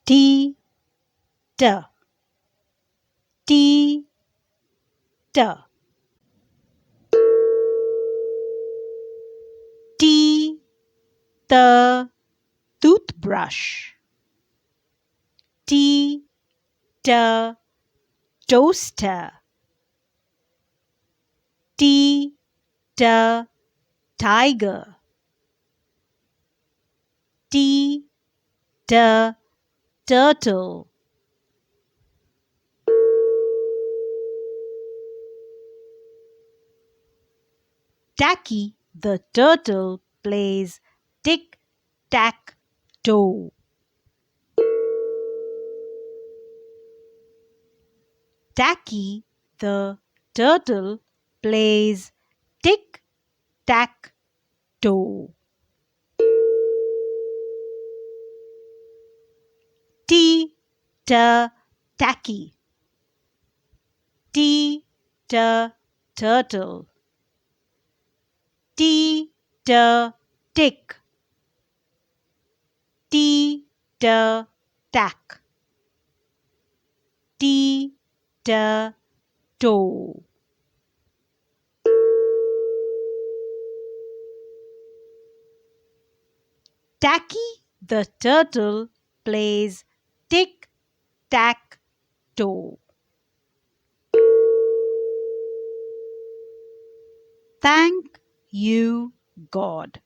T, T, T, T, T, the toothbrush. T, the toaster. T, the tiger. T, the turtle. Tacky the turtle plays tic-tac-toe. Tacky the turtle plays tic-tac-toe. Tacky. T, turtle. T, tick. T, tack. T, toe. Tacky the turtle plays tic-tac-toe. Thank you, God.